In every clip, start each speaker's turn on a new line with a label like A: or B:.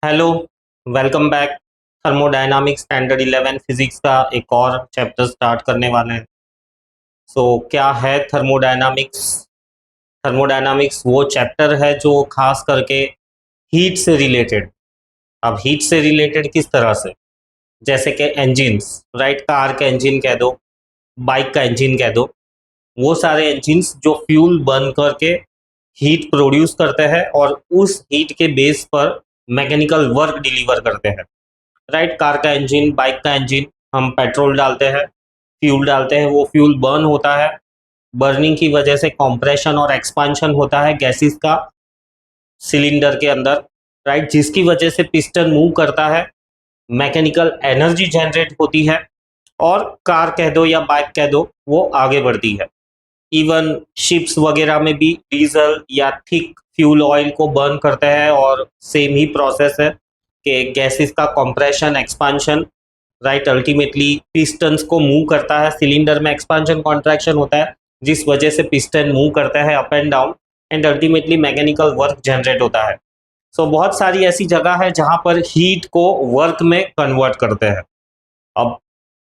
A: Hello, welcome back. Thermodynamics standard 11 physics का एक और चैप्टर स्टार्ट करने वाले हैं। क्या है थर्मोडायनामिक्स? थर्मोडायनामिक्स वो चैप्टर है जो खास करके हीट से रिलेटेड। अब हीट से रिलेटेड किस तरह से? जैसे कि इंजिन्स, राइट? कार का इंजन कह दो, बाइक का इंजन कह दो। वो सारे इंजिन्स जो फ्यूल बर्न करके हीट प्रोड्यूस करते हैं और उस हीट के बेस पर मैकेनिकल वर्क डिलीवर करते हैं। राइट? कार का इंजन, बाइक का इंजन, हम पेट्रोल डालते हैं, फ्यूल डालते हैं, वो फ्यूल बर्न होता है। बर्निंग की वजह से कंप्रेशन और एक्सपांशन होता है गैसेस का सिलेंडर के अंदर, राइट? जिसकी वजह से पिस्टन मूव करता है, मैकेनिकल एनर्जी जनरेट होती है और कार कह दो या बाइक कह दो, वो आगे बढ़ती है। इवन शिप्स वगैरह में भी डीजल या थिक फ्यूल ऑयल को बर्न करते हैं और सेम ही प्रोसेस है कि गैसेस का compression, expansion, right, ultimately pistons को मूव करता है। सिलेंडर में एक्सपांशन कॉन्ट्रैक्शन होता है जिस वजह से पिस्टन मूव करता है up and down and ultimately mechanical work generate होता है। बहुत सारी ऐसी जगह है जहां पर हीट को वर्क में कन्वर्ट करते हैं। अब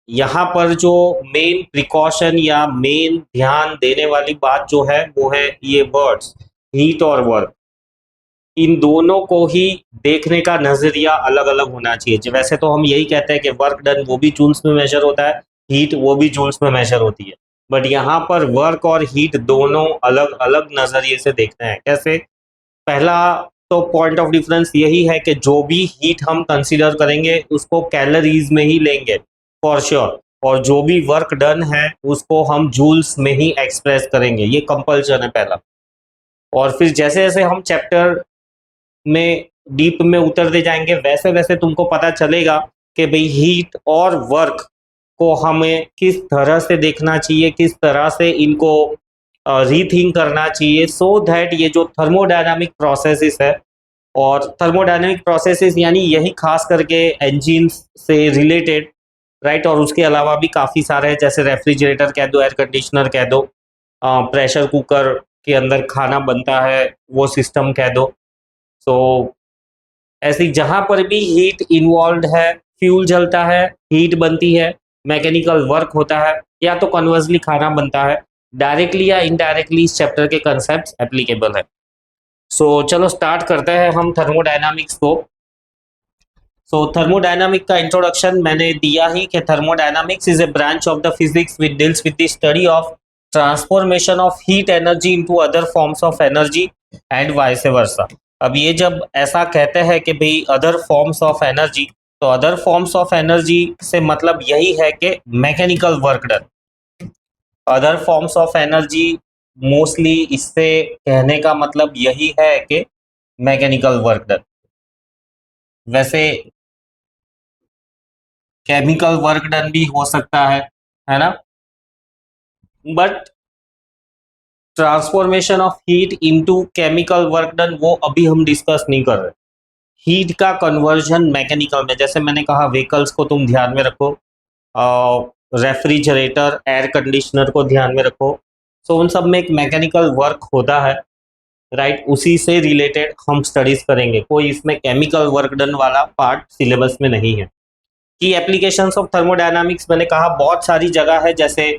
A: यहाँ पर जो मेन प्रिकॉशन या मेन ध्यान देने वाली बात जो है वो है ये वर्ड्स, हीट और वर्क। इन दोनों को ही देखने का नजरिया अलग अलग होना चाहिए। वैसे तो हम यही कहते हैं कि वर्क डन वो भी जूल्स में मेजर होता है, हीट वो भी जूल्स में मेजर होती है। बट यहाँ पर वर्क और हीट दोनों अलग अलग नजरिए से देखते हैं। कैसे? पहला तो पॉइंट ऑफ डिफरेंस यही है कि जो भी हीट हम कंसीडर करेंगे उसको कैलोरीज में ही लेंगे फॉर श्योर, और जो भी वर्क डन है उसको हम जूल्स में ही एक्सप्रेस करेंगे। ये कंपल्सन है पहला। और फिर जैसे जैसे हम चैप्टर में डीप में उतरते जाएंगे वैसे वैसे तुमको पता चलेगा कि भाई हीट और वर्क को हमें किस तरह से देखना चाहिए, किस तरह से इनको रीथिंक करना चाहिए, सो दैट ये जो थर्मोडायनामिक प्रोसेसेस है, और थर्मोडायनामिक प्रोसेसेस यानी यही खास करके इंजन से रिलेटेड, राइट? और उसके अलावा भी काफ़ी सारे हैं, जैसे रेफ्रिजरेटर कह दो, एयर कंडीशनर कह दो, प्रेशर कुकर के अंदर खाना बनता है वो सिस्टम कह दो। सो ऐसी जहां पर भी हीट इन्वॉल्व है, फ्यूल जलता है, हीट बनती है, मैकेनिकल वर्क होता है, या तो कन्वर्सली खाना बनता है, डायरेक्टली या इनडायरेक्टली इस चैप्टर के कंसेप्ट एप्लीकेबल है। चलो स्टार्ट करते हैं हम थर्मोडायनामिक्स को। थर्मोडायनामिक का इंट्रोडक्शन मैंने दिया ही कि thermodynamics is a branch of the physics which deals with the study of transformation of heat energy into other forms of energy and vice versa. अब ये जब ऐसा कहते हैं कि भाई अदर फॉर्म्स ऑफ एनर्जी, तो अदर फॉर्म्स ऑफ एनर्जी से मतलब यही है कि mechanical work done. Other forms of energy mostly इससे कहने का मतलब यही है कि मैकेनिकल वर्क डन। वैसे केमिकल वर्क डन भी हो सकता है ना? But transformation of heat into chemical work done वो अभी हम डिस्कस नहीं कर रहे। हीट का कन्वर्जन मैकेनिकल में, जैसे मैंने कहा व्हीकल्स को तुम ध्यान में रखो, रेफ्रिजरेटर, एयर कंडीशनर को ध्यान में रखो। उन सब में एक मैकेनिकल वर्क होता है, राइट? उसी से रिलेटेड हम स्टडीज करेंगे। कोई इसमें केमिकल वर्क डन वाला पार्ट सिलेबस में नहीं है। की एप्लीकेशंस ऑफ थर्मोडायनामिक्स मैंने कहा बहुत सारी जगह है, जैसे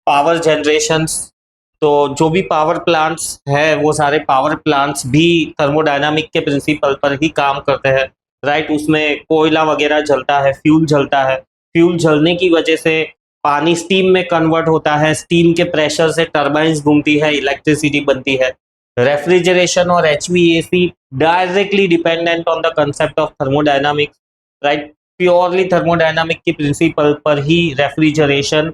A: पावर जनरेशंस। तो जो भी पावर प्लांट्स है वो सारे पावर प्लांट्स भी थर्मोडायनामिक के प्रिंसिपल पर ही काम करते हैं, राइट? उसमें कोयला वगैरह जलता है, फ्यूल जलता है, फ्यूल जलने की वजह से पानी स्टीम में कन्वर्ट होता है, स्टीम के प्रेशर से टर्बाइंस घूमती है, इलेक्ट्रिसिटी बनती है। रेफ्रिजरेशन और HVAC directly dependent on the concept of thermodynamics, right? Purely thermodynamic की प्रिंसिपल पर ही रेफ्रिजरेशन,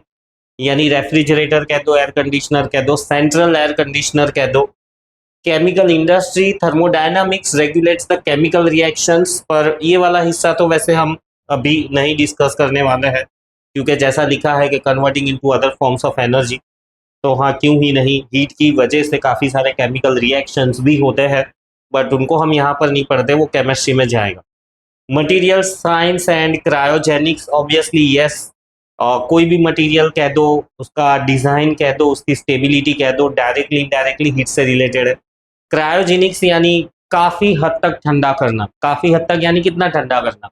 A: यानी रेफ्रिजरेटर कह दो, एयर कंडीशनर कह दो, सेंट्रल एयर कंडीशनर कह दो। Chemical industry, thermodynamics regulates the chemical reactions, पर ये वाला हिस्सा तो वैसे हम अभी नहीं डिस्कस करने वाले हैं, क्योंकि जैसा लिखा है कि converting into other forms of energy, तो हाँ क्यों ही नहीं, हीट की वजह से काफ़ी सारे केमिकल रिएक्शंस भी होते हैं, बट उनको हम यहाँ पर नहीं पढ़ते, वो केमिस्ट्री में जाएगा। Material science and cryogenics, obviously yes. कोई भी मटेरियल कह दो, उसका डिज़ाइन कह दो, उसकी स्टेबिलिटी कह दो, डायरेक्टली इनडायरेक्टली हीट से रिलेटेड है। क्रायोजेनिक्स यानी काफी हद तक ठंडा करना, काफी हद तक यानी कितना ठंडा करना,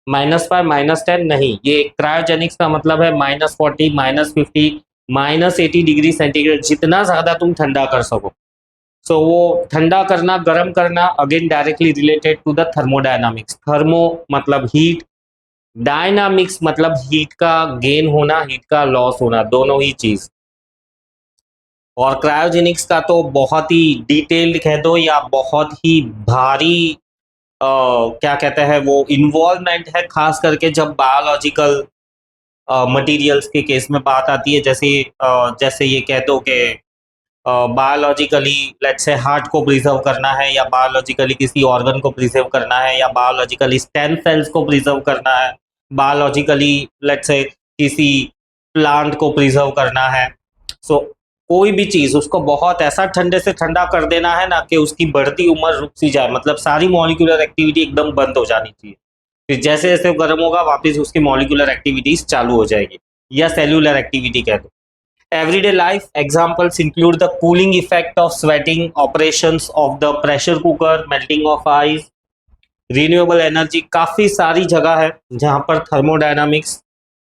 A: -5 -10 नहीं, ये क्रायोजेनिक्स का मतलब है -40 -50 -80 डिग्री सेंटीग्रेड, जितना ज्यादा तुम ठंडा कर सको। सो वो ठंडा करना, गर्म करना, again directly related to the thermodynamics. Thermo मतलब हीट, डायनामिक्स मतलब हीट का गेन होना, हीट का लॉस होना, दोनों ही चीज। और क्रायोजेनिक्स का तो बहुत ही डिटेल्ड कह दो या बहुत ही भारी क्या कहते हैं वो इन्वॉल्वमेंट है, खास करके जब बायोलॉजिकल मटेरियल्स के केस में बात आती है। जैसे ये कह दो कि बायोलॉजिकली लेट्स से हार्ट को प्रिजर्व करना है, या बायोलॉजिकली किसी ऑर्गन को प्रिजर्व करना है, या बायोलॉजिकली स्टेम सेल्स को प्रिजर्व करना है, बायोलॉजिकली लेट्स से किसी प्लांट को प्रिजर्व करना है। सो कोई भी चीज उसको बहुत ऐसा ठंडे से ठंडा कर देना है ना कि उसकी बढ़ती उम्र रुक सी जाए, मतलब सारी मॉलिक्यूलर एक्टिविटी एकदम बंद हो जानी चाहिए। फिर जैसे जैसे गर्म होगा वापस उसकी मॉलिक्यूलर एक्टिविटीज चालू हो जाएगी, या सेल्यूलर एक्टिविटी कह दो। Everyday life examples include the cooling effect of sweating, operations of the pressure cooker, melting of ice, renewable energy। काफी सारी जगह है जहां पर थर्मोडायनामिक्स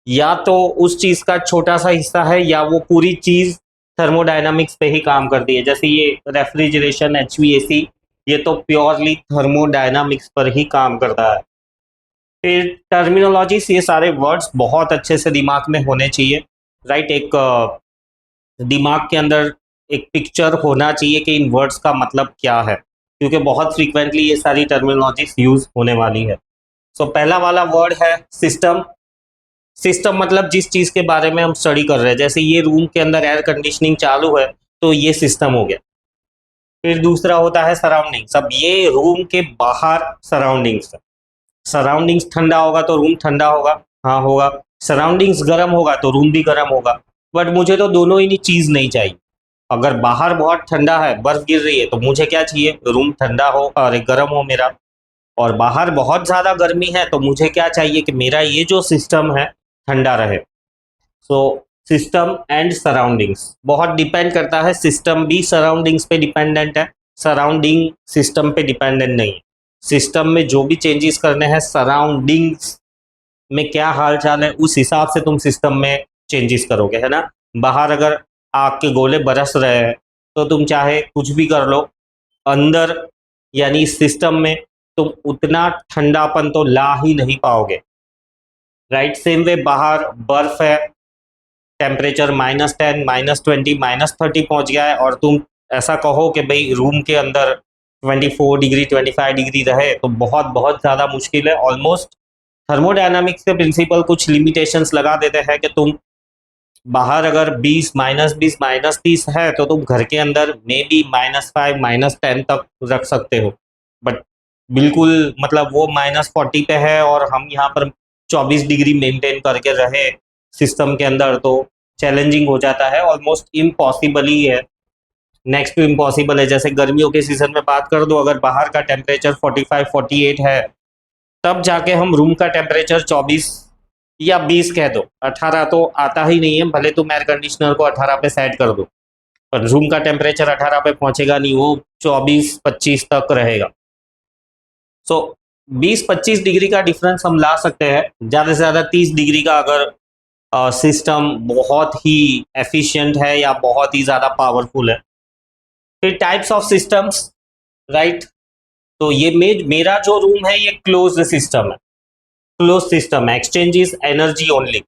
A: या तो उस चीज का छोटा सा हिस्सा है या वो पूरी चीज थर्मोडायनामिक्स पे ही काम करती है। जैसे ये रेफ्रिजरेशन, HVAC, ये तो प्योरली थर्मोडायनामिक्स पर ही काम करता है। फिर टर्मिनोलॉजीज, ये सारे वर्ड्स बहुत अच्छे से दिमाग में होने चाहिए, राइट। एक दिमाग के अंदर एक पिक्चर होना चाहिए कि इन वर्ड्स का मतलब क्या है, क्योंकि बहुत फ्रीक्वेंटली ये सारी टर्मिनोलॉजीज यूज होने वाली है। सो पहला वाला वर्ड है सिस्टम। सिस्टम मतलब जिस चीज के बारे में हम स्टडी कर रहे हैं, जैसे ये रूम के अंदर एयर कंडीशनिंग चालू है तो ये सिस्टम हो गया। फिर दूसरा होता है सराउंडिंग्स। अब ये रूम के बाहर सराउंडिंग्स, सराउंडिंग्स ठंडा होगा तो रूम ठंडा होगा, हाँ होगा। सराउंडिंग्स गर्म होगा तो रूम भी गर्म होगा। बट मुझे तो दोनों ही चीज नहीं चाहिए। अगर बाहर बहुत ठंडा है, बर्फ गिर रही है, तो मुझे क्या चाहिए, रूम ठंडा हो और गर्म हो मेरा। और बाहर बहुत ज्यादा गर्मी है तो मुझे क्या चाहिए कि मेरा ये जो सिस्टम है ठंडा रहे। सो सिस्टम एंड सराउंडिंग्स बहुत डिपेंड करता है। सिस्टम भी सराउंडिंग्स पे डिपेंडेंट है, सराउंडिंग सिस्टम पे डिपेंडेंट नहीं है। सिस्टम में जो भी चेंजेस करने हैं, सराउंडिंग्स में क्या हाल चाल है, उस हिसाब से तुम सिस्टम में चेंजेस करोगे, है ना। बाहर अगर आग के गोले बरस रहे हैं तो तुम चाहे कुछ भी कर लो, अंदर यानी सिस्टम में तुम उतना ठंडापन तो ला ही नहीं पाओगे, राइट। सेम वे बाहर बर्फ है, टेम्परेचर -10 -20 -30 पहुंच गया है, और तुम ऐसा कहो कि भाई रूम के अंदर 24 डिग्री 25 डिग्री रहे, तो बहुत बहुत ज़्यादा मुश्किल है। ऑलमोस्ट थर्मोडायनामिक्स के प्रिंसिपल कुछ लिमिटेशंस लगा देते हैं कि तुम बाहर अगर -20 -30 है तो तुम घर के अंदर मे बी -5 -10 तक रख सकते हो। बट बिल्कुल मतलब वो -40 पे है और हम यहाँ पर 24 डिग्री मेंटेन करके रहे सिस्टम के अंदर, तो चैलेंजिंग हो जाता है, ऑलमोस्ट इम्पॉसिबल ही है, नेक्स्ट टू इम्पॉसिबल है। जैसे गर्मियों के सीजन में बात कर दो, अगर बाहर का टेम्परेचर 45-48 है, तब जाके हम रूम का टेम्परेचर 24 या 20 कह दो, 18 तो आता ही नहीं है, भले तुम एयर कंडीशनर को 18 पे सेट कर दो, पर रूम का टेम्परेचर 18 पे पहुंचेगा नहीं, वो 24-25 तक रहेगा। सो 20-25 डिग्री का डिफरेंस हम ला सकते हैं, ज़्यादा से ज़्यादा 30 डिग्री का, अगर सिस्टम बहुत ही एफिशिएंट है या बहुत ही ज़्यादा पावरफुल है। फिर टाइप्स ऑफ सिस्टम्स, राइट। तो ये मेरा जो रूम है ये क्लोज्ड सिस्टम है, close system, exchanges energy only,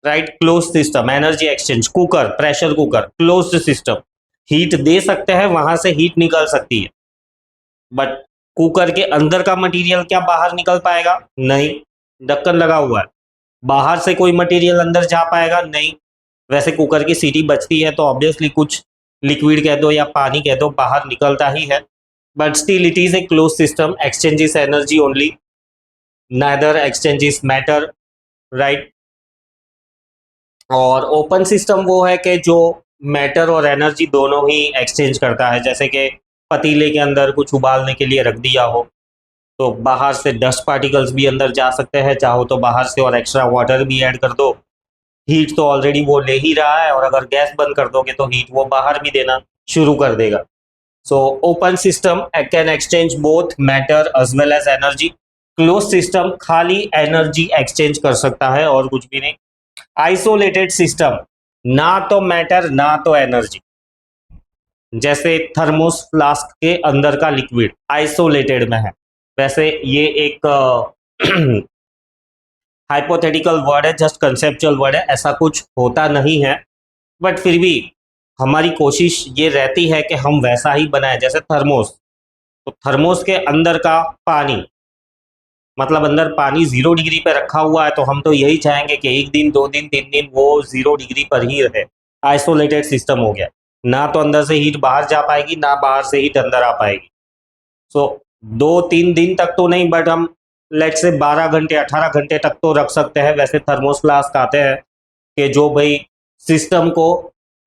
A: right. Close system, energy exchange. Cooker, pressure cooker, closed system, heat दे सकते हैं, वहां से हीट निकल सकती है, बट कुकर के अंदर का मटेरियल क्या बाहर निकल पाएगा, नहीं, ढक्कन लगा हुआ है, बाहर से कोई मटेरियल अंदर जा पाएगा, नहीं। वैसे कुकर की सीटी बचती है तो ऑब्वियसली कुछ लिक्विड कह दो या पानी कह दो बाहर निकलता ही है, but still it is A close system, exchanges energy only, neither exchanges matter, right. और ओपन सिस्टम वो है कि जो मैटर और एनर्जी दोनों ही एक्सचेंज करता है। जैसे कि पतीले के अंदर कुछ उबालने के लिए रख दिया हो तो बाहर से डस्ट पार्टिकल्स भी अंदर जा सकते हैं, चाहो तो बाहर से और एक्स्ट्रा वाटर भी ऐड कर दो, हीट तो ऑलरेडी वो ले ही रहा है, और अगर गैस बंद कर दोगे तो हीट वो बाहर भी देना शुरू कर देगा। So open system can exchange both matter as well as energy. Close system खाली एनर्जी एक्सचेंज कर सकता है और कुछ भी नहीं. आइसोलेटेड सिस्टम ना तो मैटर ना तो एनर्जी. जैसे थर्मोस फ्लास्क के अंदर का लिक्विड आइसोलेटेड में है, वैसे ये एक हाइपोथेटिकल वर्ड है, जस्ट कंसेप्चुअल वर्ड है, ऐसा कुछ होता नहीं है. बट फिर भी हमारी कोशिश ये रहती है कि हम वैसा ही बनाएं. जैसे थर्मोस, तो थर्मोस के अंदर का पानी, मतलब अंदर पानी 0 डिग्री पे रखा हुआ है, तो हम तो यही चाहेंगे कि 1 दिन 2 दिन 3 दिन वो 0 डिग्री पर ही रहे. आइसोलेटेड सिस्टम हो गया. ना तो अंदर से हीट बाहर जा पाएगी, ना बाहर से हीट अंदर आ पाएगी. सो 2-3 दिन तक तो नहीं, बट हम लेट से 12 घंटे 18 घंटे तक तो रख सकते हैं. वैसे थर्मोस फ्लास्क आते हैं कि जो भाई सिस्टम को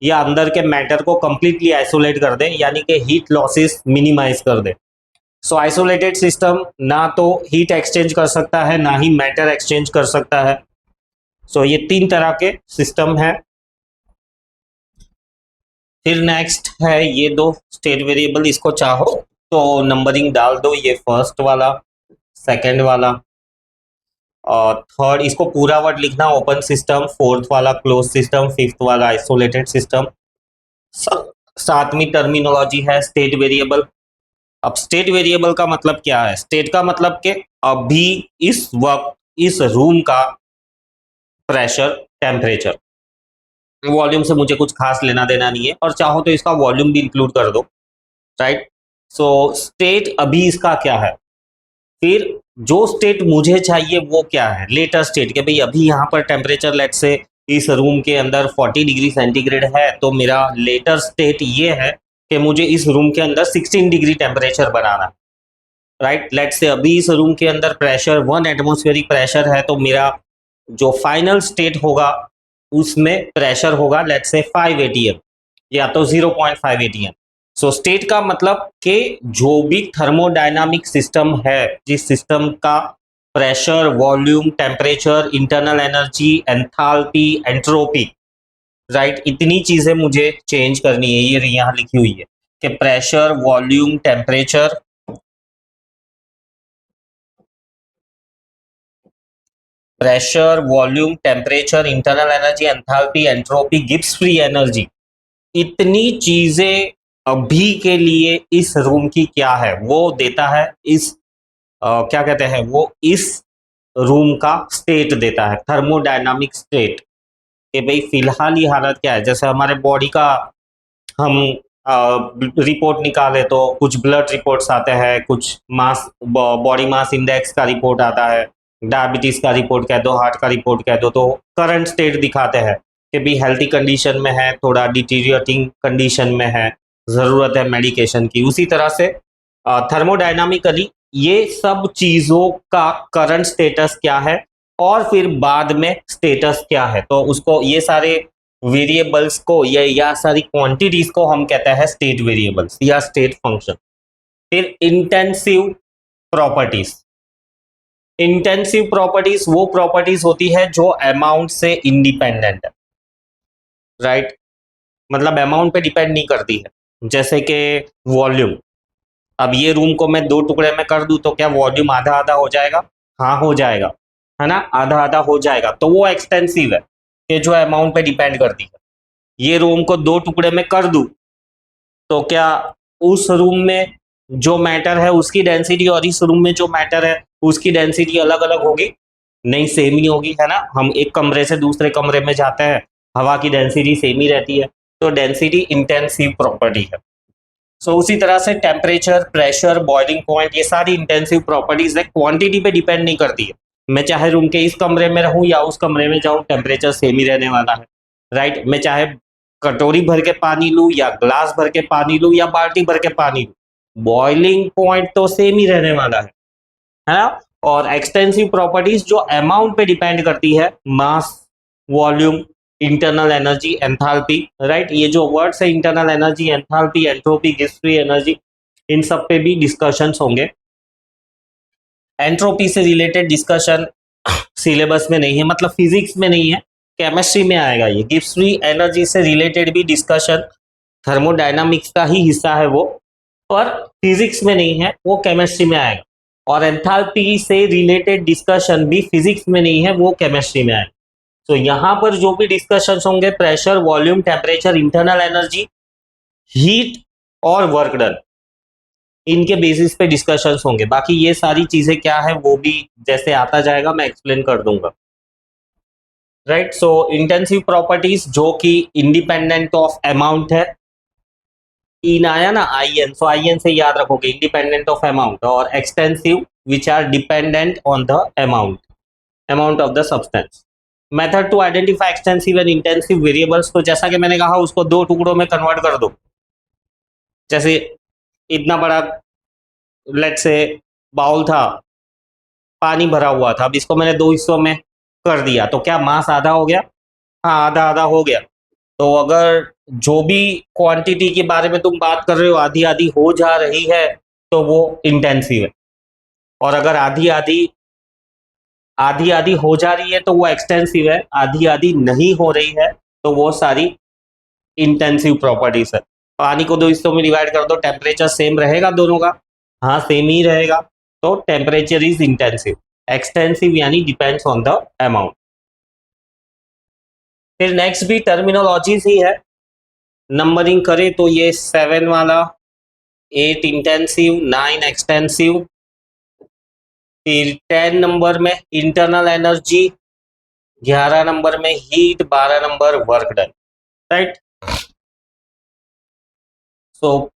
A: या अंदर के मैटर को कंप्लीटली आइसोलेट कर दे, यानी कि हीट लॉसेस मिनिमाइज कर दे. सो आइसोलेटेड सिस्टम ना तो हीट एक्सचेंज कर सकता है, ना ही मैटर एक्सचेंज कर सकता है. सो ये 3 तरह के सिस्टम है. फिर नेक्स्ट है ये 2 स्टेट वेरिएबल. इसको चाहो तो नंबरिंग डाल दो, ये फर्स्ट वाला, सेकंड वाला और थर्ड. इसको पूरा वर्ड लिखना ओपन सिस्टम, फोर्थ वाला क्लोज सिस्टम, फिफ्थ वाला आइसोलेटेड सिस्टम. 7वीं टर्मिनोलॉजी है स्टेट वेरिएबल. अब स्टेट वेरिएबल का मतलब क्या है? स्टेट का मतलब कि अभी इस वक्त इस रूम का प्रेशर, टेम्परेचर, वॉल्यूम से मुझे कुछ खास लेना देना नहीं है, और चाहो तो इसका वॉल्यूम भी इंक्लूड कर दो, राइट. सो स्टेट अभी इसका क्या है. फिर जो स्टेट मुझे चाहिए वो क्या है? लेटर स्टेट, कि भाई अभी यहाँ पर टेम्परेचर लेट से इस रूम के अंदर 40 डिग्री सेंटीग्रेड है, तो मेरा लेटर स्टेट ये है कि मुझे इस रूम के अंदर 16 डिग्री टेम्परेचर बनाना है, राइट. लेट से अभी इस रूम के अंदर प्रेशर 1 एटमॉस्फेरिक प्रेशर है, तो मेरा जो फाइनल स्टेट होगा उसमें प्रेशर होगा लेट से 5 atm या तो 0.5 atm. सो स्टेट का मतलब कि जो भी थर्मोडायनामिक सिस्टम है, जिस सिस्टम का pressure, volume, temperature, internal energy, enthalpy, entropy, right, इतनी चीजें मुझे चेंज करनी है. ये यहाँ लिखी हुई है कि pressure, volume, temperature, pressure, volume, temperature, internal energy, enthalpy, entropy, Gibbs free energy, इतनी चीजें अभी के लिए इस रूम की क्या है वो देता है. इस क्या कहते हैं वो, इस रूम का स्टेट देता है, थर्मोडायनामिक स्टेट, कि भाई फिलहाल ही हालत क्या है. जैसे हमारे बॉडी का हम रिपोर्ट निकाले तो कुछ ब्लड रिपोर्ट्स आते हैं, कुछ मास, बॉडी मास इंडेक्स का रिपोर्ट आता है, डायबिटीज का रिपोर्ट कह दो, हार्ट का रिपोर्ट कह दो, तो करंट स्टेट दिखाते हैं कि भी हेल्थी कंडीशन में है, थोड़ा डिटीरियरेटिंग कंडीशन में है, ज़रूरत है मेडिकेशन की. उसी तरह से थर्मोडायनामिकली ये सब चीज़ों का करंट स्टेटस क्या है और फिर बाद में स्टेटस क्या है, तो उसको, ये सारे वेरिएबल्स को या सारी क्वांटिटीज को हम कहते हैं स्टेट वेरिएबल्स या स्टेट फंक्शन. फिर इंटेंसिव प्रॉपर्टीज. इंटेंसिव प्रॉपर्टीज वो प्रॉपर्टीज होती है जो अमाउंट से इंडिपेंडेंट है, राइट. मतलब अमाउंट पे डिपेंड नहीं करती है. जैसे कि वॉल्यूम, अब ये रूम को मैं 2 टुकड़े में कर दूं तो क्या वॉल्यूम आधा आधा हो जाएगा? हाँ हो जाएगा, है ना, आधा आधा हो जाएगा. तो वो एक्सटेंसिव है कि जो अमाउंट पे डिपेंड करती है. ये रूम को 2 टुकड़े में कर दूं तो क्या उस रूम में जो मैटर है उसकी डेंसिटी और इस रूम में जो मैटर है उसकी डेंसिटी अलग अलग होगी? नहीं, सेम ही होगी, है ना. हम एक कमरे से दूसरे कमरे में जाते हैं, हवा की डेंसिटी सेम ही रहती है, तो डेंसिटी इंटेंसिव प्रॉपर्टी है. सो उसी तरह से टेम्परेचर, प्रेशर, बॉइलिंग पॉइंट, ये सारी इंटेंसिव प्रॉपर्टीज है, क्वांटिटी पे डिपेंड नहीं करती है. मैं चाहे रूम के इस कमरे में रहूं या उस कमरे में जाऊं, टेम्परेचर सेम ही रहने वाला है, राइट. मैं चाहे कटोरी भर के पानी लूं या ग्लास भर के पानी लूं या बाल्टी भर के पानी लूं, बॉइलिंग पॉइंट तो सेम ही रहने वाला है ना. और एक्सटेंसिव प्रॉपर्टीज जो अमाउंट पे डिपेंड करती है, mass, volume, internal energy, enthalpy, right. ये जो वर्ड्स है internal energy, enthalpy, entropy, Gibbs free energy, इन सब पे भी डिस्कशंस होंगे. एंट्रोपी से रिलेटेड डिस्कशन सिलेबस में नहीं है, मतलब फिजिक्स में नहीं है, केमिस्ट्री में आएगा. ये गिब्स फ्री एनर्जी से रिलेटेड भी डिस्कशन थर्मोडायनामिक्स का ही हिस्सा है वो, पर फिजिक्स में नहीं है, वो केमिस्ट्री में आएगा। और एंथैल्पी से रिलेटेड डिस्कशन भी फिजिक्स में नहीं है, वो केमिस्ट्री में आएगा। तो यहाँ पर जो भी डिस्कशन होंगे, pressure, volume, temperature, internal energy, heat और वर्क डन, इनके बेसिस पे डिस्कशंस होंगे। बाकी ये सारी चीजें क्या है वो भी जैसे आता जाएगा मैं एक्सप्लेन कर दूंगा। राइट, सो इंटेंसिव प्रॉपर्टीज जो कि इंडिपेंडेंट ऑफ अमाउंट है, इन आया ना I N, so I N से याद रखोगे इंडिपेंडेंट ऑफ अमाउंट, और extensive which are dependent on the amount of the substance. Method to identify extensive and intensive variables, तो जैसा कि मैंने कहा उसको दो टुकड़ों में कन्वर्ट कर दो। जैसे इतना बड़ा लेट से बाउल था, पानी भरा हुआ था, अब इसको मैंने दो हिस्सों में कर दिया, तो क्या मास आधा हो गया? हाँ, आधा आधा हो गया। तो अगर जो भी क्वांटिटी के बारे में तुम बात कर रहे हो आधी आधी हो जा रही है तो वो इंटेंसिव है, और अगर आधी आधी हो जा रही है तो वो एक्सटेंसिव है, आधी आधी नहीं हो रही है तो वो सारी इंटेंसिव प्रॉपर्टीज है। पानी को दो हिस्सों में डिवाइड कर दो, टेम्परेचर सेम रहेगा दोनों का? हाँ, सेम ही रहेगा, तो टेम्परेचर इज इंटेंसिव। एक्सटेंसिव यानी डिपेंड्स ऑन द अमाउंट। फिर नेक्स्ट भी टर्मिनोलॉजीज ही है, नंबरिंग करें तो ये 7 वाला, 8 इंटेंसिव, 9 एक्सटेंसिव, फिर 10 नंबर में इंटरनल एनर्जी, 11 नंबर में heat, 12 number work done. Right, so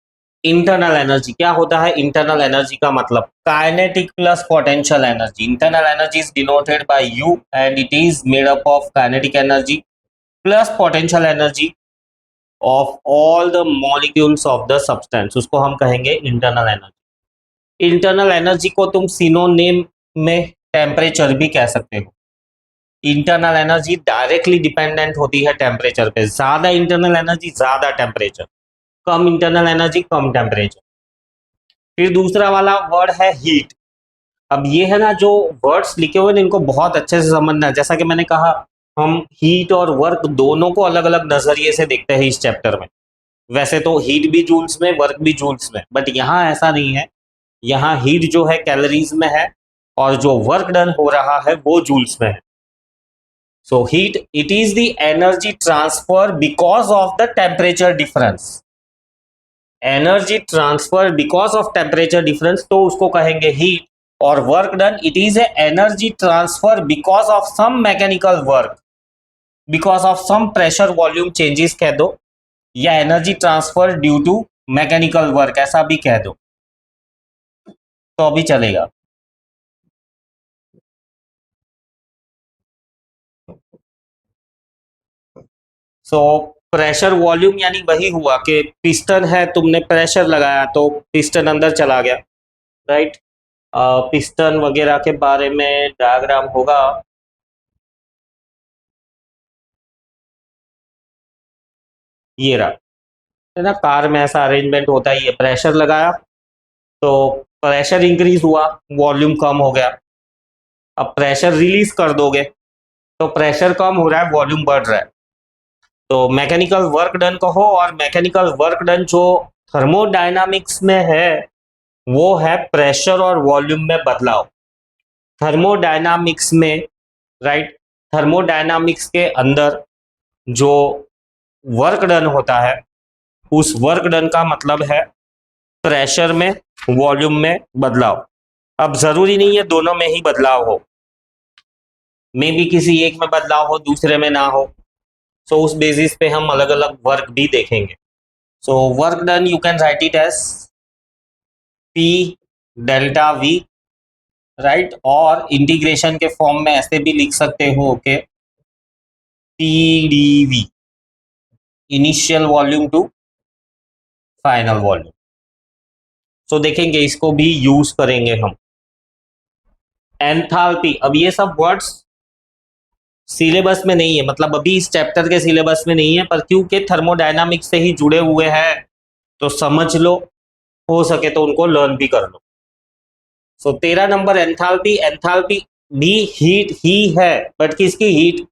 A: internal energy क्या होता है? इंटरनल एनर्जी का मतलब kinetic plus potential energy. Internal energy is denoted by you and it is made up of kinetic energy plus potential energy of all the molecules of the substance, उसको हम कहेंगे internal energy. Internal energy को तुम synonym में temperature भी कह सकते हो। इंटरनल एनर्जी डायरेक्टली डिपेंडेंट होती है टेम्परेचर पे, ज्यादा इंटरनल एनर्जी ज्यादा टेम्परेचर, कम इंटरनल एनर्जी कम टेम्परेचर। फिर दूसरा वाला वर्ड है हीट। अब ये है ना, जो वर्ड्स लिखे हुए हैं इनको बहुत अच्छे से समझना है। जैसा कि मैंने कहा, हम हीट और वर्क दोनों को अलग अलग नजरिए से देखते हैं इस चैप्टर में। वैसे तो हीट भी जूल्स में, वर्क भी जूल्स में, बट यहाँ ऐसा नहीं है। यहाँ हीट जो है कैलोरीज में है और जो वर्क डन हो रहा है वो जूल्स में है। So heat, it is the energy transfer because of the temperature difference. Energy transfer because of temperature difference, तो उसको कहेंगे हीट। और work done, it is a energy transfer because of some mechanical work, because of some pressure volume changes कह दो, या energy transfer due to mechanical work ऐसा भी कह दो, तो भी चलेगा। सो प्रेशर वॉल्यूम यानी वही हुआ कि पिस्टन है, तुमने प्रेशर लगाया तो पिस्टन अंदर चला गया। राइट, पिस्टन वगैरह के बारे में डायग्राम होगा। ये रहा, है ना, कार में ऐसा अरेंजमेंट होता ही है। प्रेशर लगाया तो प्रेशर इंक्रीज हुआ, वॉल्यूम कम हो गया। अब प्रेशर रिलीज कर दोगे तो प्रेशर कम हो रहा है, वॉल्यूम बढ़ रहा है। तो मैकेनिकल वर्क डन कहो, और मैकेनिकल वर्क डन जो थर्मोडायनामिक्स में है वो है प्रेशर और वॉल्यूम में बदलाव। थर्मोडायनामिक्स में, राइट, थर्मोडायनामिक्स के अंदर जो वर्क डन होता है उस वर्क डन का मतलब है प्रेशर में, वॉल्यूम में बदलाव। अब जरूरी नहीं है दोनों में ही बदलाव हो, मे भी किसी एक में बदलाव हो दूसरे में ना हो। सो उस बेसिस पे हम अलग अलग वर्क भी देखेंगे। So work done you can write it as P delta V, right, और इंटीग्रेशन के फॉर्म में ऐसे भी लिख सकते हो कि P D V, initial volume to final volume. So देखेंगे, इसको भी यूज करेंगे हम। एंथैल्पी, अब ये सब वर्ड्स सिलेबस में नहीं है, मतलब अभी इस चैप्टर के सिलेबस में नहीं है, पर क्योंकि थर्मोडायनामिक्स से ही जुड़े हुए हैं तो समझ लो, हो सके तो उनको लर्न भी कर लो। सो 13 नंबर एंथैल्पी। एंथैल्पी भी हीट ही है, बट किसकी heat?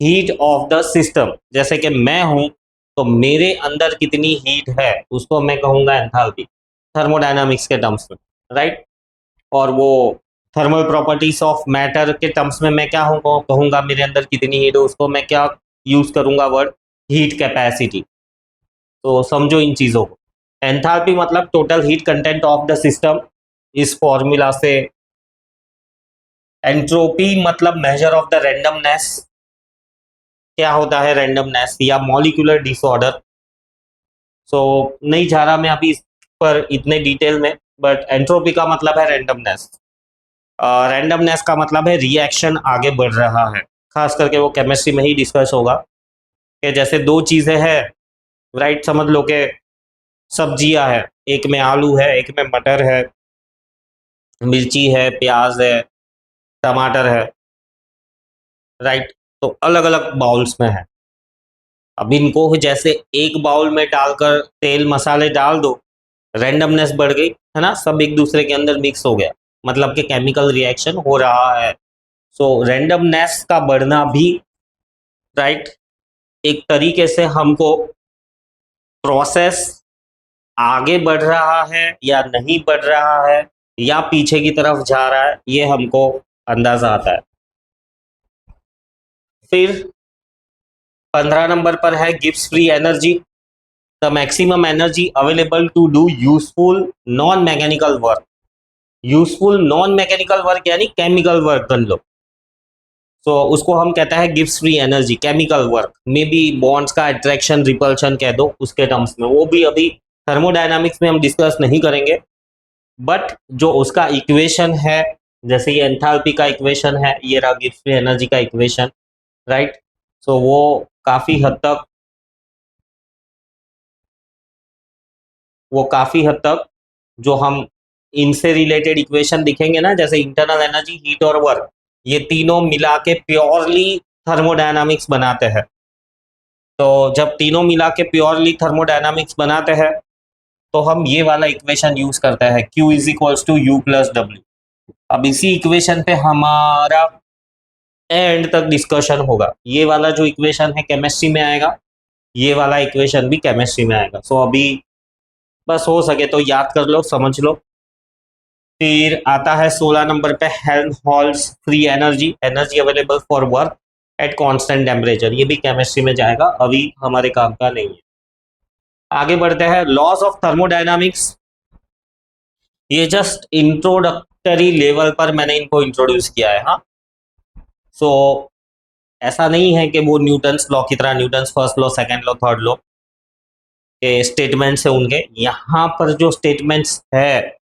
A: Heat of the system. जैसे कि मैं हूं तो मेरे अंदर कितनी हीट है उसको मैं कहूंगा एंथैल्पी। थर्मोडायनामिक्स के टर्म्स में, राइट। और वो थर्मल प्रॉपर्टीज ऑफ मैटर के टर्म्स में मैं क्या कहूँगा, मेरे अंदर कितनी हीट है, उसको मैं क्या यूज करूंगा, वर्ड हीट कैपेसिटी। तो समझो इन चीजों को। एंथैल्पी मतलब total heat content of the system, इस फॉर्मूला से। एंट्रोपी मतलब मेजर ऑफ द रैंडमनेस, क्या होता है रैंडमनेस या मॉलिक्यूलर डिसऑर्डर। सो नहीं जा रहा मैं अभी इस पर इतने डिटेल में, बट एंट्रोपी का मतलब है रैंडमनेस। रैंडमनेस का मतलब है रिएक्शन आगे बढ़ रहा है, खास करके वो केमिस्ट्री में ही डिस्कस होगा कि जैसे दो चीजें हैं, राइट, समझ लो कि सब्जियां है, एक में आलू है, एक में मटर है, मिर्ची है, प्याज है, टमाटर है, राइट। तो अलग अलग बाउल्स में है। अब इनको जैसे एक बाउल में डालकर तेल मसाले डाल दो, रैंडमनेस बढ़ गई है ना, सब एक दूसरे के अंदर मिक्स हो गया, मतलब कि केमिकल रिएक्शन हो रहा है। सो रैंडमनेस का बढ़ना भी, राइट, एक तरीके से हमको प्रोसेस आगे बढ़ रहा है या नहीं बढ़ रहा है या पीछे की तरफ जा रहा है, ये हमको अंदाजा आता है। फिर 15 नंबर पर है Gibbs free energy, the maximum energy available to do useful non mechanical work. Useful non mechanical work यानी केमिकल वर्क कर लो, तो उसको हम कहता है Gibbs free energy. Chemical work may be bonds का अट्रैक्शन रिपल्शन कह दो उसके टर्म्स में, वो भी अभी थर्मोडायनामिक्स में हम डिस्कस नहीं करेंगे। बट जो उसका इक्वेशन है, जैसे ये एंथैल्पी का इक्वेशन है, ये रहा गिब्स फ्री एनर्जी का इक्वेशन, राइट। सो वो काफी हद तक जो हम इनसे रिलेटेड इक्वेशन दिखेंगे ना, जैसे इंटरनल एनर्जी, हीट और वर्क, ये तीनों मिला के प्योरली थर्मोडायनामिक्स बनाते हैं। तो जब तीनों मिला के प्योरली थर्मोडायनामिक्स बनाते हैं तो हम ये वाला इक्वेशन यूज करते हैं, Q is equals to U plus W. अब इसी इक्वेशन पे हमारा एंड तक डिस्कशन होगा। ये वाला जो इक्वेशन है केमिस्ट्री में आएगा, ये वाला इक्वेशन भी केमिस्ट्री में आएगा। सो अभी बस हो सके तो याद कर लो, समझ लो। फिर आता है 16 नंबर पे Helmholtz free energy, energy available for work at constant temperature. ये भी केमिस्ट्री में जाएगा, अभी हमारे काम का नहीं है। आगे बढ़ते हैं, लॉज ऑफ थर्मोडायनामिक्स। ये जस्ट इंट्रोडक्टरी लेवल पर मैंने इनको इंट्रोड्यूस किया है, हाँ। सो ऐसा नहीं है कि वो न्यूटन्स लॉ की तरह, Newton's first law, second law, third law के स्टेटमेंट्स है उनके। यहाँ पर जो स्टेटमेंट्स है,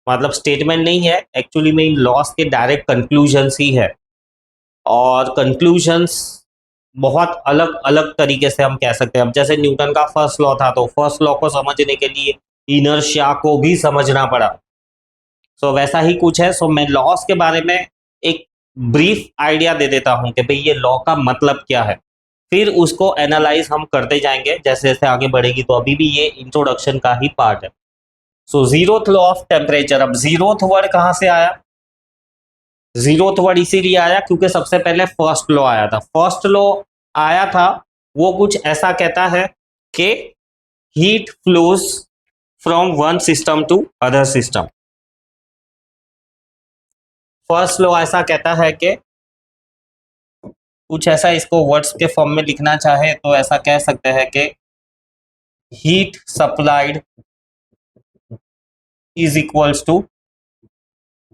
A: मतलब स्टेटमेंट नहीं है एक्चुअली में, इन लॉस के डायरेक्ट कंक्लूजन्स ही है। और कंक्लूजन्स बहुत अलग अलग तरीके से हम कह सकते हैं। अब जैसे न्यूटन का फर्स्ट लॉ था, तो फर्स्ट लॉ को समझने के लिए इनर्शिया को भी समझना पड़ा। सो वैसा ही कुछ है। सो मैं लॉस के बारे में एक ब्रीफ आइडिया दे देता हूं कि भाई ये लॉ का मतलब क्या है, फिर उसको एनालाइज हम करते जाएंगे जैसे जैसे आगे बढ़ेगी। तो अभी भी ये इंट्रोडक्शन का ही पार्ट है। सो जीरोथ लॉ ऑफ टेम्परेचर। अब जीरोथ वर्ड कहां से आया? जीरोथ वर्ड इसीलिए आया क्योंकि सबसे पहले फर्स्ट लॉ आया था। फर्स्ट लॉ आया था वो कुछ ऐसा कहता है कि heat flows from one system to other system. First law ऐसा कहता है कि कुछ ऐसा, इसको वर्ड्स के फॉर्म में लिखना चाहे तो ऐसा कह सकते हैं कि heat supplied is equals to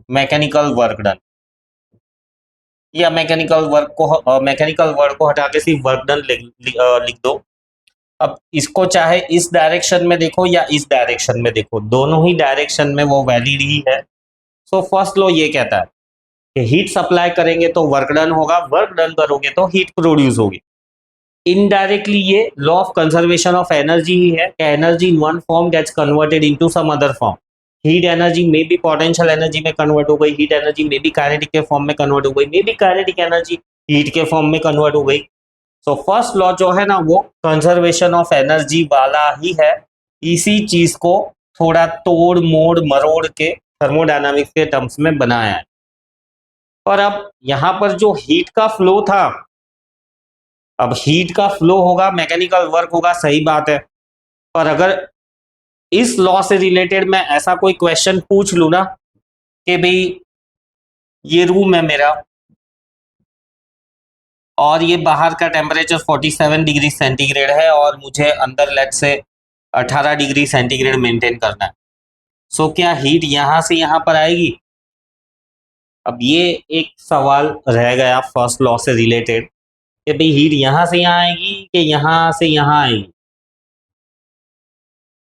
A: mechanical work done, या मैकेनिकल वर्ड को हटा के सिर्फ वर्क डन लिख दो। अब इसको चाहे इस डायरेक्शन में देखो या इस डायरेक्शन में देखो, दोनों ही डायरेक्शन में वो वैलिड ही है। सो फर्स्ट लॉ ये कहता है कि हीट सप्लाई करेंगे तो वर्क डन होगा, वर्क डन करोगे तो हीट प्रोड्यूस होगी। इनडायरेक्टली ये law of conservation of energy ही है कि energy in one form gets converted into some other form. Heat energy में भी पोटेंशियल एनर्जी में कन्वर्ट हो गई, हीट एनर्जी में भी काइनेटिक के फॉर्म में कन्वर्ट हो गई, में भी काइनेटिक एनर्जी हीट के फॉर्म में कन्वर्ट हो गई। सो फर्स्ट लॉ जो है ना वो कंजर्वेशन ऑफ एनर्जी वाला ही है। इसी चीज को थोड़ा तोड़ मोड़ मरोड़ के थर्मोडायनामिक्स के टर्म्स में बनाया है। और अब यहां पर जो हीट का फ्लो था, अब हीट का फ्लो होगा, मैकेनिकल वर्क होगा, सही बात है। पर अगर इस लॉ से रिलेटेड मैं ऐसा कोई क्वेश्चन पूछ लू ना कि भाई ये रूम है मेरा और ये बाहर का टेम्परेचर 47 डिग्री सेंटीग्रेड है और मुझे अंदर लेट से 18 डिग्री सेंटीग्रेड मेंटेन करना है। सो क्या हीट यहां से यहां पर आएगी? अब ये एक सवाल रह गया फर्स्ट लॉ से रिलेटेड कि भाई हीट यहां से यहां आएगी कि यहां से यहां आएगी,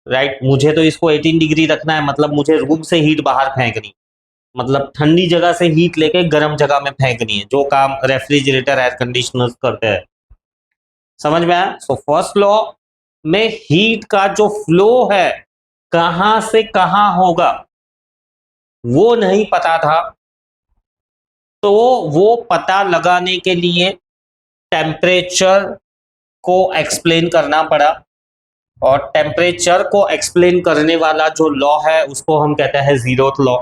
A: राइट? मुझे तो इसको 18 डिग्री रखना है, मतलब मुझे रूम से हीट बाहर फेंकनी, मतलब ठंडी जगह से हीट लेके गर्म जगह में फेंकनी है, जो काम रेफ्रिजरेटर एयर कंडीशनर करते हैं। समझ में आया? सो फर्स्ट लॉ में हीट का जो फ्लो है कहां से कहां होगा वो नहीं पता था, तो वो पता लगाने के लिए टेम्परेचर को एक्सप्लेन करना पड़ा, और टेम्परेचर को एक्सप्लेन करने वाला जो लॉ है उसको हम कहते हैं जीरोथ लॉ,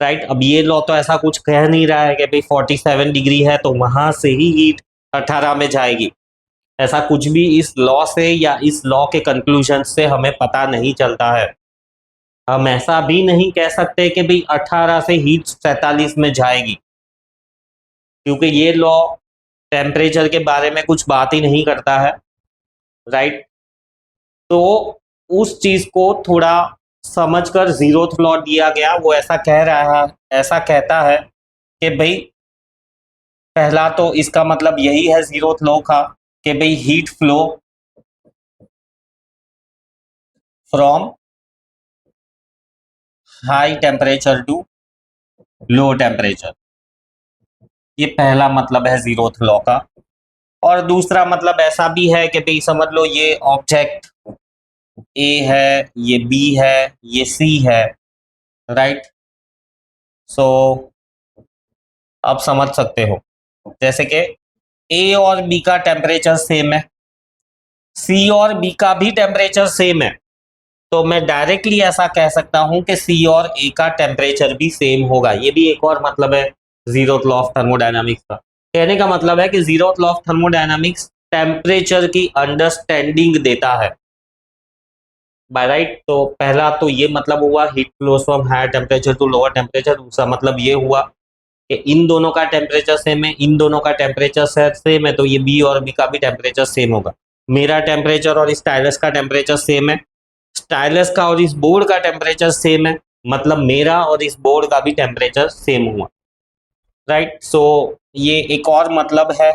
A: राइट? अब ये लॉ तो ऐसा कुछ कह नहीं रहा है कि भाई 47 डिग्री है तो वहां से ही हीट 18 में जाएगी, ऐसा कुछ भी इस लॉ से या इस लॉ के कंक्लूजन से हमें पता नहीं चलता है। हम ऐसा भी नहीं कह सकते कि भाई 18 से हीट 47 में जाएगी, क्योंकि ये लॉ टेम्परेचर के बारे में कुछ बात ही नहीं करता है, राइट? तो उस चीज को थोड़ा समझकर जीरोथ लॉ दिया गया। वो ऐसा कह रहा है, ऐसा कहता है कि भाई पहला तो इसका मतलब यही है जीरोथ लॉ का कि भाई heat flow from high temperature to low temperature, ये पहला मतलब है जीरोथ लॉ का। और दूसरा मतलब ऐसा भी है कि भाई समझ लो ये ऑब्जेक्ट ए है, ये बी है, ये सी है, राइट? सो आप समझ सकते हो जैसे कि ए और बी का टेम्परेचर सेम है, सी और बी का भी टेम्परेचर सेम है, तो मैं डायरेक्टली ऐसा कह सकता हूं कि सी और ए का टेम्परेचर भी सेम होगा। ये भी एक और मतलब है जीरोथ लॉ ऑफ थर्मोडायनामिक्स का। कहने का मतलब है कि zeroth law of thermodynamics temperature की अंडरस्टैंडिंग देता है, बाय राइट? तो पहला तो ये मतलब हुआ heat flows from higher temperature to lower temperature. दूसरा मतलब ये हुआ कि इन दोनों का टेम्परेचर सेम है, इन दोनों का टेम्परेचर सेम है, तो ये बी और बी का भी टेम्परेचर सेम होगा। मेरा टेम्परेचर और स्टाइलस का टेम्परेचर सेम है, स्टाइलस का और इस बोर्ड का टेम्परेचर सेम है, मतलब मेरा और इस बोर्ड का भी टेम्परेचर सेम हुआ, राइट? सो ये एक और मतलब है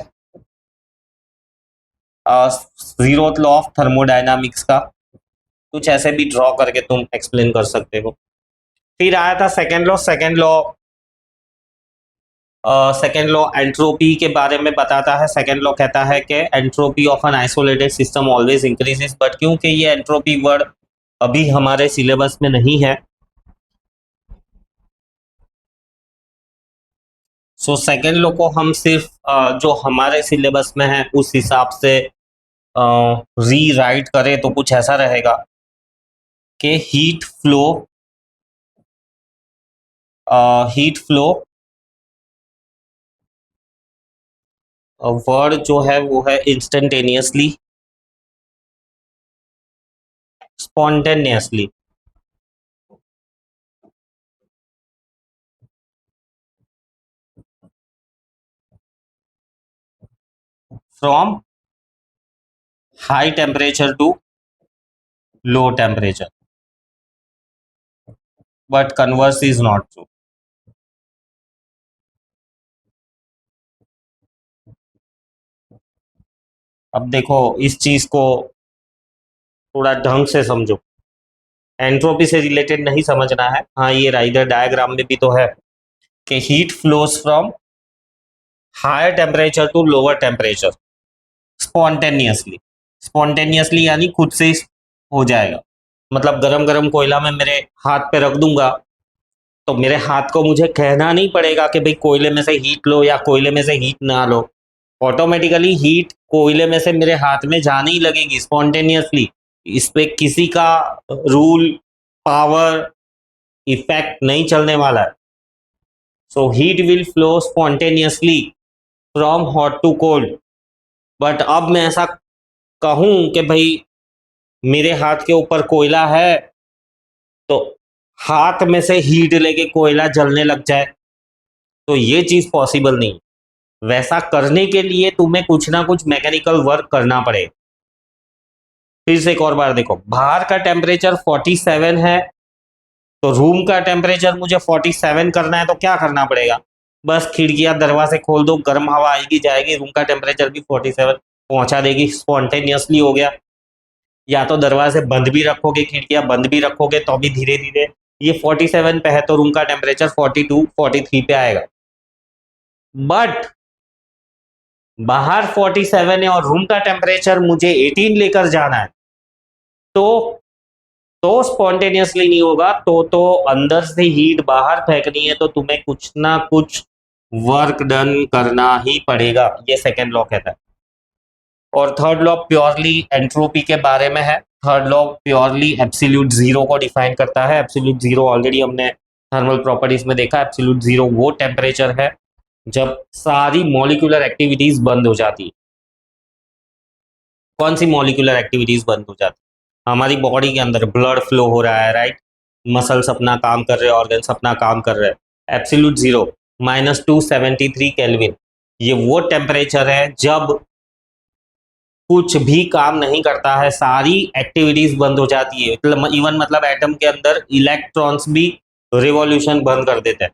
A: जीरोथ लॉ ऑफ थर्मोडायनामिक्स का। कुछ ऐसे भी ड्रॉ करके तुम एक्सप्लेन कर सकते हो। फिर आया था second law. Second law entropy के बारे में बताता है। सेकेंड लॉ कहता है कि entropy of an isolated system always increases, but क्योंकि ये एंट्रोपी वर्ड अभी हमारे सिलेबस में नहीं है, सो सेकेंड लॉ को हम सिर्फ जो हमारे सिलेबस में है उस हिसाब से री राइट करें तो कुछ ऐसा रहेगा कि हीट फ्लो वर्ड जो है वो है instantaneously, spontaneously, from high temperature to low temperature, but converse is not true. अब देखो इस चीज को थोड़ा ढंग से समझो, एंट्रोपी से रिलेटेड नहीं समझना है। हाँ, ये राइडर डायग्राम में भी तो है कि heat flows from higher temperature to lower temperature spontaneously. Spontaneously यानी खुद से ही हो जाएगा, मतलब गरम गरम कोयला में मेरे हाथ पे रख दूंगा तो मेरे हाथ को मुझे कहना नहीं पड़ेगा कि भाई कोयले में से हीट लो या कोयले में से हीट ना लो, ऑटोमेटिकली हीट कोयले में से मेरे हाथ में जाने ही लगेगी स्पॉन्टेनियसली। इस पे किसी का रूल, पावर, इफेक्ट नहीं चलने वाला है। So heat will flow spontaneously from hot to cold. But अब मैं ऐसा कहूं कि भाई मेरे हाथ के ऊपर कोयला है तो हाथ में से हीट लेके कोयला जलने लग जाए, तो ये चीज पॉसिबल नहीं। वैसा करने के लिए तुम्हें कुछ ना कुछ मैकेनिकल वर्क करना पड़ेगा। फिर से एक और बार देखो, बाहर का टेम्परेचर 47 है, तो रूम का टेम्परेचर मुझे 47 करना है, तो क्या करना पड़ेगा? बस खिड़कियां दरवाजे खोल दो, गर्म हवा आएगी जाएगी, रूम का टेम्परेचर भी 47 पहुंचा देगी, स्पॉन्टेनियसली हो गया। या तो दरवाजे बंद भी रखोगे, खिड़कियां बंद भी रखोगे, तो भी धीरे धीरे ये 47 पे है तो रूम का टेम्परेचर 42 43 पे आएगा। बट बाहर 47 है और रूम का टेम्परेचर मुझे 18 लेकर जाना है, तो स्पॉन्टेनियसली नहीं होगा, तो अंदर से हीट बाहर फेंकनी है, तो तुम्हें कुछ ना कुछ वर्क डन करना ही पड़ेगा, ये सेकेंड लॉ कहता है। और थर्ड लॉ प्योरली एंट्रोपी के बारे में है। Third law purely absolute zero को डिफाइन करता है। एब्सोल्यूट जीरो ऑलरेडी हमने थर्मल प्रॉपर्टीज में देखा। एब्सोल्यूट जीरो वो टेम्परेचर है जब सारी मॉलिक्यूलर एक्टिविटीज बंद हो जाती है। कौन सी मॉलिक्यूलर एक्टिविटीज बंद हो जाती है? हमारी बॉडी के अंदर ब्लड फ्लो हो रहा है, राइट, मसल्स अपना काम कर रहे हैं, ऑर्गन्स अपना काम कर रहे हैं। एब्सोल्यूट जीरो -273 केल्विन, ये वो टेम्परेचर है जब कुछ भी काम नहीं करता है, सारी एक्टिविटीज बंद हो जाती है। इवन मतलब एटम के अंदर इलेक्ट्रॉन्स भी रिवॉल्यूशन बंद कर देते हैं।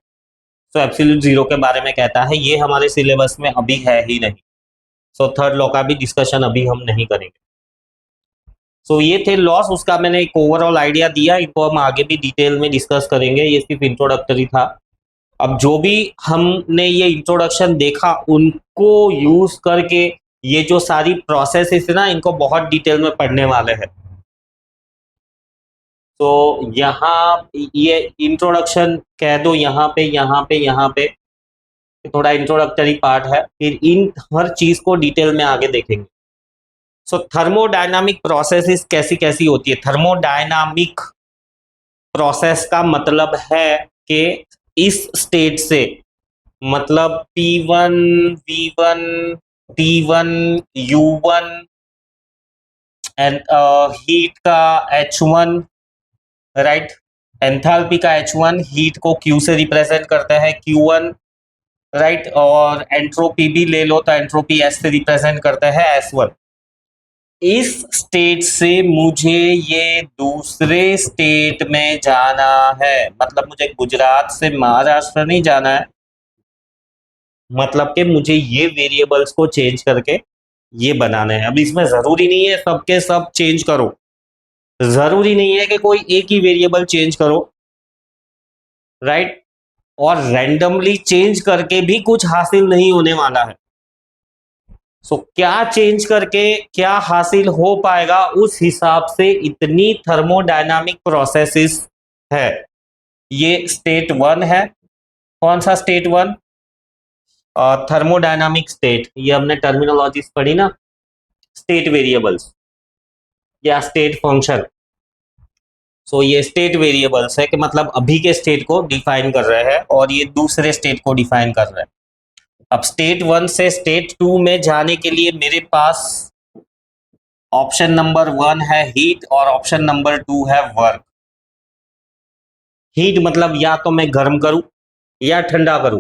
A: सो एब्सोल्यूट जीरो के बारे में कहता है, ये हमारे सिलेबस में अभी है ही नहीं। सो थर्ड लॉ का भी डिस्कशन अभी हम नहीं करेंगे। सो ये थे लॉस, उसका मैंने एक ओवरऑल आइडिया दिया, इनको हम आगे भी डिटेल में डिस्कस करेंगे, ये सिर्फ इंट्रोडक्टरी था। अब जो भी हमने ये इंट्रोडक्शन देखा उनको यूज करके ये जो सारी प्रोसेस है ना, इनको बहुत डिटेल में पढ़ने वाले हैं। तो यहाँ ये इंट्रोडक्शन कह दो, यहाँ पे यहाँ पे यहाँ पे थोड़ा इंट्रोडक्टरी पार्ट है, फिर इन हर चीज को डिटेल में आगे देखेंगे। सो थर्मोडायनामिक प्रोसेसेस कैसी कैसी होती है? थर्मोडायनामिक प्रोसेस का मतलब है कि इस स्टेट से, मतलब P1 V1 T1 U1 and heat का H1, राइट, एंथैल्पी का H1 हीट को Q से रिप्रेजेंट करता है Q1, राइट, और एंट्रोपी भी ले लो तो एंट्रोपी S से रिप्रेजेंट करता है S1। इस स्टेट से मुझे ये दूसरे स्टेट में जाना है, मतलब मुझे गुजरात से महाराष्ट्र नहीं जाना है, मतलब कि मुझे ये वेरिएबल्स को चेंज करके ये बनाने हैं। अब इसमें जरूरी नहीं है सबके सब चेंज करो, जरूरी नहीं है कि कोई एक ही वेरिएबल चेंज करो, राइट, और रैंडमली चेंज करके भी कुछ हासिल नहीं होने वाला है। सो क्या चेंज करके क्या हासिल हो पाएगा, उस हिसाब से इतनी थर्मोडायनामिक प्रोसेसेस है। ये स्टेट 1 है। कौन सा स्टेट 1? थर्मोडायनामिक स्टेट, ये हमने टर्मिनोलॉजीज पढ़ी ना, स्टेट वेरिएबल्स या स्टेट फंक्शन। सो ये स्टेट वेरिएबल्स है कि मतलब अभी के स्टेट को डिफाइन कर रहे हैं और ये दूसरे स्टेट को डिफाइन कर रहे हैं। अब स्टेट 1 से स्टेट 2 में जाने के लिए मेरे पास ऑप्शन नंबर 1 है हीट और ऑप्शन नंबर 2 है वर्क। हीट मतलब या तो मैं गर्म करूं या ठंडा करूं।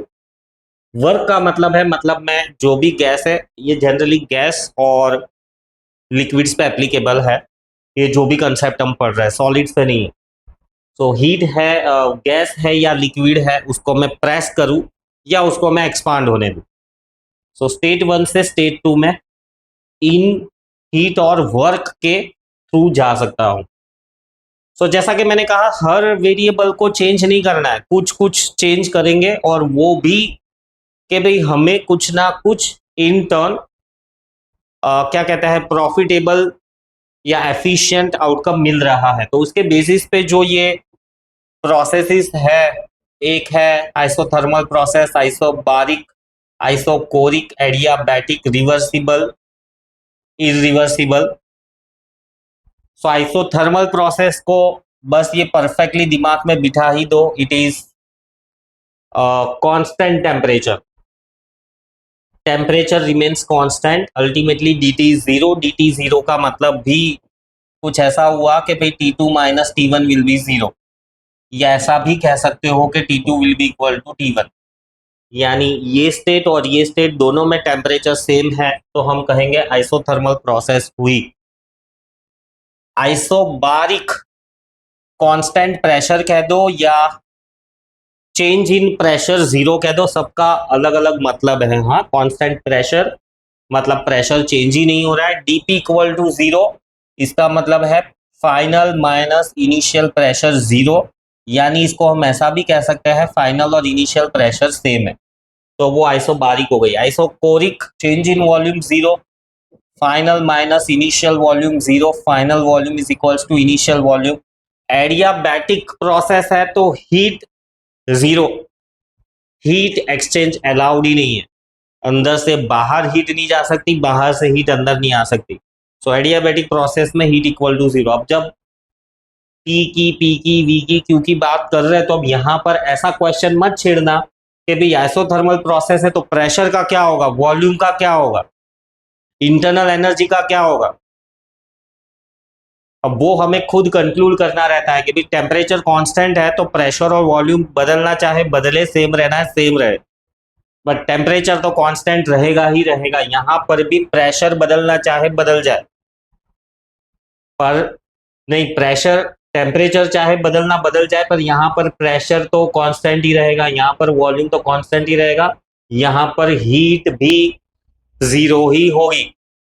A: वर्क का मतलब है, मतलब मैं जो भी गैस है, ये जनरली गैस और लिक्विड्स पे एप्लीकेबल है, ये जो भी कंसेप्ट हम पढ़ रहे हैं, सॉलिड्स पे नहीं है। तो हीट है, गैस है या लिक्विड है, उसको मैं प्रेस करूं या उसको मैं एक्सपांड होने दूं। सो स्टेट 1 से स्टेट 2 में इन हीट और वर्क के थ्रू जा सकता हूं। सो जैसा कि मैंने कहा, हर वेरिएबल को चेंज नहीं करना है, कुछ कुछ चेंज करेंगे, और वो भी कि भाई हमें कुछ ना कुछ इन टर्न क्या कहता है, प्रॉफिटेबल या एफिशिएंट आउटकम मिल रहा है। तो उसके बेसिस पे जो ये प्रोसेसेस है, एक है isothermal process, isobaric, isochoric, adiabatic, reversible, irreversible. So isothermal process को बस ये परफेक्टली दिमाग में बिठा ही दो, it is constant temperature, temperature remains constant, ultimately dt0। dt0 का मतलब भी कुछ ऐसा हुआ कि भाई T2 minus T1 will be 0, या ऐसा भी कह सकते हो कि T2 will be equal to T1, यानी ये स्टेट और ये स्टेट दोनों में टेम्परेचर सेम है, तो हम कहेंगे आइसोथर्मल प्रोसेस हुई। आइसोबारिक कांस्टेंट प्रेशर कह दो या चेंज इन प्रेशर जीरो कह दो, सबका अलग अलग मतलब है। हाँ, कांस्टेंट प्रेशर मतलब प्रेशर चेंज ही नहीं हो रहा है। डीपी इक्वल टू 0, इसका मतलब है फाइनल माइनस इनिशियल प्रेशर 0, यानी इसको हम ऐसा भी कह सकते हैं फाइनल और इनिशियल प्रेशर सेम है, तो वो आइसोबारिक हो गई। Isochoric change in volume 0, final minus initial volume 0, final volume is equals to initial volume. Adiabatic process है तो हीट 0, हीट एक्सचेंज अलाउड ही नहीं है, अंदर से बाहर हीट नहीं जा सकती, बाहर से हीट अंदर नहीं आ सकती। सो एडियाबैटिक प्रोसेस में हीट इक्वल टू 0। अब जब पी की वी की क्यू की बात कर रहे हैं तो अब यहां पर ऐसा क्वेश्चन मत छेड़ना कि भाई आइसोथर्मल प्रोसेस है तो प्रेशर का क्या होगा, वॉल्यूम का क्या होगा, इंटरनल एनर्जी का क्या होगा। अब वो हमें खुद कंक्लूड करना रहता है कि भाई टेम्परेचर कांस्टेंट है तो प्रेशर और वॉल्यूम बदलना चाहे बदले, सेम रहना है सेम रहे, बट टेम्परेचर तो कांस्टेंट रहेगा ही रहेगा। यहां पर भी प्रेशर बदलना चाहे बदल जाए, पर नहीं, प्रेशर टेम्परेचर चाहे बदलना बदल जाए, पर यहां पर प्रेशर तो कांस्टेंट ही रहेगा, यहां पर वॉल्यूम तो कांस्टेंट ही रहेगा, यहां पर हीट भी 0 ही होगी,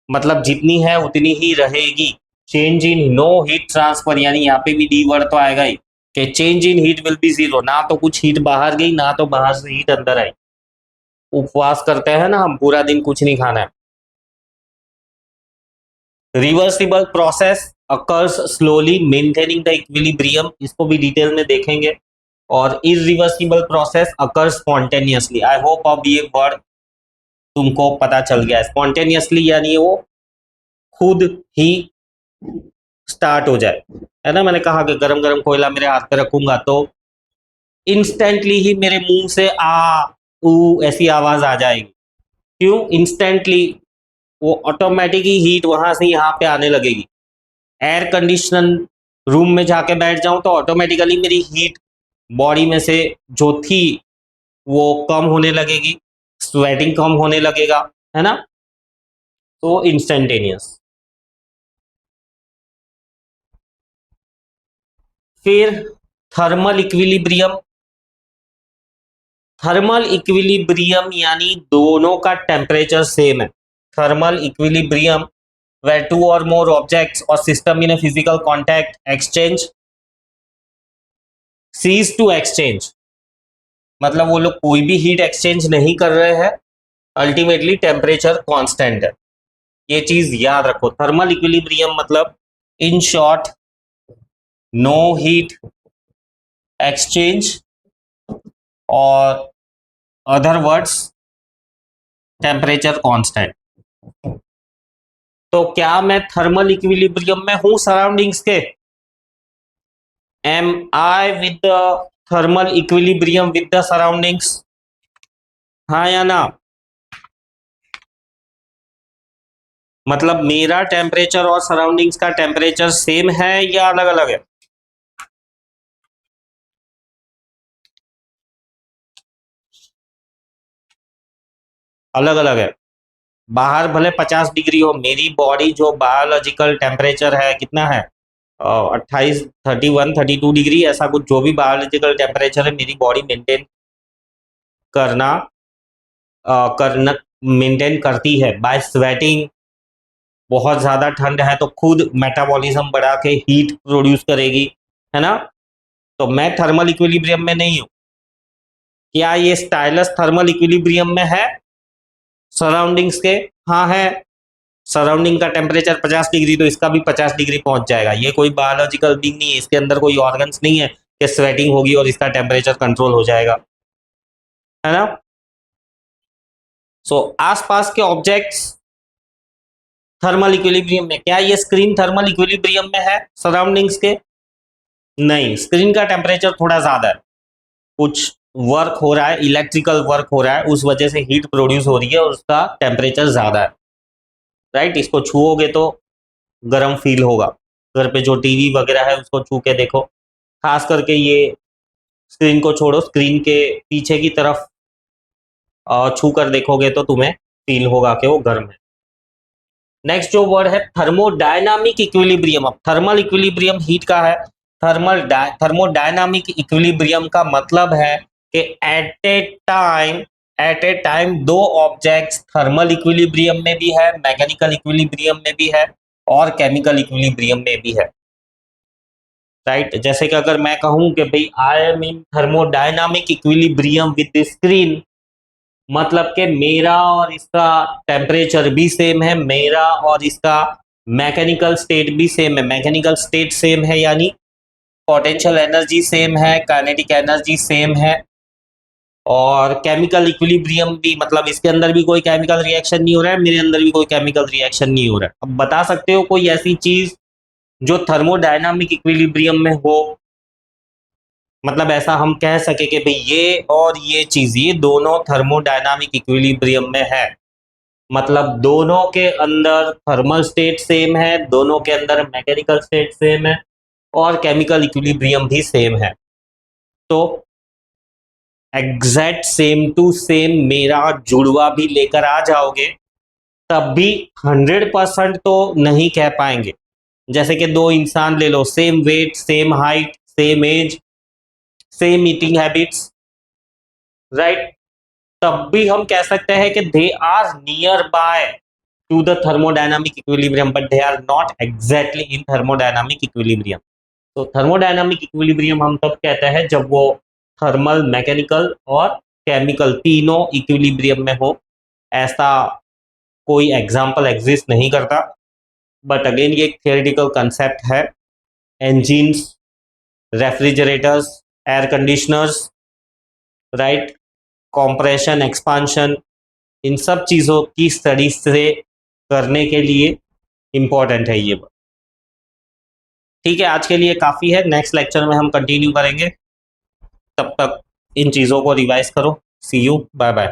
A: मतलब जितनी है उतनी ही रहेगी। Change in no heat transfer, यानी यहाँ पे भी डी वर्ड तो आएगा ही कि change in heat will be 0, ना तो कुछ हीट बाहर गई ना तो बाहर से हीट अंदर आई। उपवास करते हैं ना हम, पूरा दिन कुछ नहीं खाना है। Reversible process occurs slowly maintaining the equilibrium, इसको भी डिटेल में देखेंगे। और irreversible process occurs spontaneously. I hope अब ये वर्ड तुमको पता चल गया है। स्पॉन्टेनियसली यानी वो खुद ही स्टार्ट हो जाए, है ना। मैंने कहा कि गरम गरम कोयला मेरे हाथ पे रखूंगा तो इंस्टेंटली ही मेरे मुंह से आ ऊ ऐसी आवाज आ जाएगी। क्यों इंस्टेंटली? वो ऑटोमेटिक ही हीट वहां से यहाँ पे आने लगेगी। एयर कंडीशन रूम में जाके बैठ जाऊं तो ऑटोमेटिकली मेरी हीट बॉडी में से जो थी वो कम होने लगेगी, स्वेटिंग कम होने लगेगा, है ना। तो इंस्टेंटेनियस। फिर थर्मल इक्विलिब्रियम। थर्मल इक्विलिब्रियम यानी दोनों का टेम्परेचर सेम है। Thermal equilibrium where two or more objects or system in a physical contact exchange cease to exchange, मतलब वो लोग कोई भी हीट एक्सचेंज नहीं कर रहे हैं, अल्टीमेटली टेम्परेचर कांस्टेंट है। ये चीज याद रखो, थर्मल इक्विलिब्रियम मतलब in short no heat exchange और अदर वर्ड्स टेम्परेचर कांस्टेंट। तो क्या मैं थर्मल इक्विलिब्रियम में हूं सराउंडिंग्स के? Am I with the thermal equilibrium with the surroundings? हाँ या ना? मतलब मेरा टेम्परेचर और सराउंडिंग्स का टेम्परेचर सेम है या अलग अलग है? अलग अलग है। बाहर भले 50 डिग्री हो, मेरी बॉडी जो बायोलॉजिकल टेम्परेचर है कितना है, 28 31 32 डिग्री, ऐसा कुछ जो भी बायोलॉजिकल टेम्परेचर है मेरी बॉडी मेंटेन करना करना मेंटेन करती है बाय स्वेटिंग। बहुत ज़्यादा ठंड है तो खुद मेटाबॉलिज्म बढ़ा के हीट प्रोड्यूस करेगी, है ना। तो मैं थर्मल इक्विलिब्रियम में नहीं हूँ। क्या ये स्टाइलस थर्मल इक्विलिब्रियम में है सराउंडिंग्स के? हाँ है। सराउंडिंग का टेम्परेचर 50 डिग्री तो इसका भी 50 डिग्री पहुंच जाएगा। ये कोई बायोलॉजिकल बीइंग नहीं है, इसके अंदर कोई ऑर्गन्स नहीं है कि स्वेटिंग होगी और इसका टेम्परेचर कंट्रोल हो जाएगा, है ना। सो आसपास के ऑब्जेक्ट्स थर्मल इक्विलिब्रियम में। क्या ये स्क्रीन थर्मल इक्विलिब्रियम में है सराउंडिंग्स के? नहीं, स्क्रीन का टेम्परेचर थोड़ा ज्यादा है, कुछ वर्क हो रहा है, इलेक्ट्रिकल वर्क हो रहा है, उस वजह से हीट प्रोड्यूस हो रही है और उसका टेम्परेचर ज्यादा है, राइट। इसको छुओगे तो गर्म फील होगा। घर पे जो टीवी वगैरह है उसको छू के देखो, खास करके ये स्क्रीन को छोड़ो, स्क्रीन के पीछे की तरफ छू कर देखोगे तो तुम्हें फील होगा कि वो गर्म है। नेक्स्ट जो वर्ड है थर्मोडायनामिक इक्विलिब्रियम। अब थर्मल इक्विलिब्रियम हीट का है, थर्मोडायनामिक इक्विलिब्रियम का मतलब है कि एट ए टाइम दो ऑब्जेक्ट्स थर्मल इक्विलिब्रियम में भी है, मैकेनिकल इक्विलिब्रियम में भी है और केमिकल इक्विलिब्रियम में भी है, राइट। जैसे कि अगर मैं कहूं कि भाई I am in thermodynamic equilibrium with the screen, मतलब कि मेरा और इसका टेम्परेचर भी सेम है, मेरा और इसका मैकेनिकल स्टेट भी सेम है। मैकेनिकल स्टेट सेम है यानी पोटेंशियल एनर्जी सेम है, काइनेटिक एनर्जी सेम है, और केमिकल इक्विलिब्रियम भी, मतलब इसके अंदर भी कोई केमिकल रिएक्शन नहीं हो रहा है, मेरे अंदर भी कोई केमिकल रिएक्शन नहीं हो रहा है। अब बता सकते हो कोई ऐसी चीज जो थर्मोडायनामिक इक्विलिब्रियम में हो, मतलब ऐसा हम कह सके कि भाई ये और ये चीज, ये दोनों थर्मोडायनामिक इक्विलिब्रियम में है, मतलब दोनों के अंदर थर्मल स्टेट सेम है, दोनों के अंदर मैकेनिकल स्टेट सेम है और केमिकल इक्विलिब्रियम भी सेम है। तो एग्जैक्ट सेम टू सेम मेरा जुड़वा भी लेकर आ जाओगे तब भी 100% तो नहीं कह पाएंगे। जैसे कि दो इंसान ले लो, same weight, same height, same age, same eating habits, right, तब भी हम कह सकते हैं कि they are near by to the thermodynamic equilibrium, but they are not exactly in thermodynamic equilibrium. तो थर्मोडायनामिक इक्विलिब्रियम हम तब कहते हैं जब वो थर्मल, मैकेनिकल और केमिकल तीनों इक्विलिब्रियम में हो। ऐसा कोई एग्जाम्पल एग्जिस्ट नहीं करता, बट अगेन ये एक थियोरेटिकल कंसेप्ट है। Engines, refrigerators, air conditioners, right, compression, expansion, इन सब चीज़ों की स्टडी से करने के लिए इम्पोर्टेंट है ये। ठीक है, आज के लिए काफ़ी है, नेक्स्ट लेक्चर में हम कंटिन्यू करेंगे। तब तक इन चीज़ों को रिवाइज करो। सी यू, बाय बाय।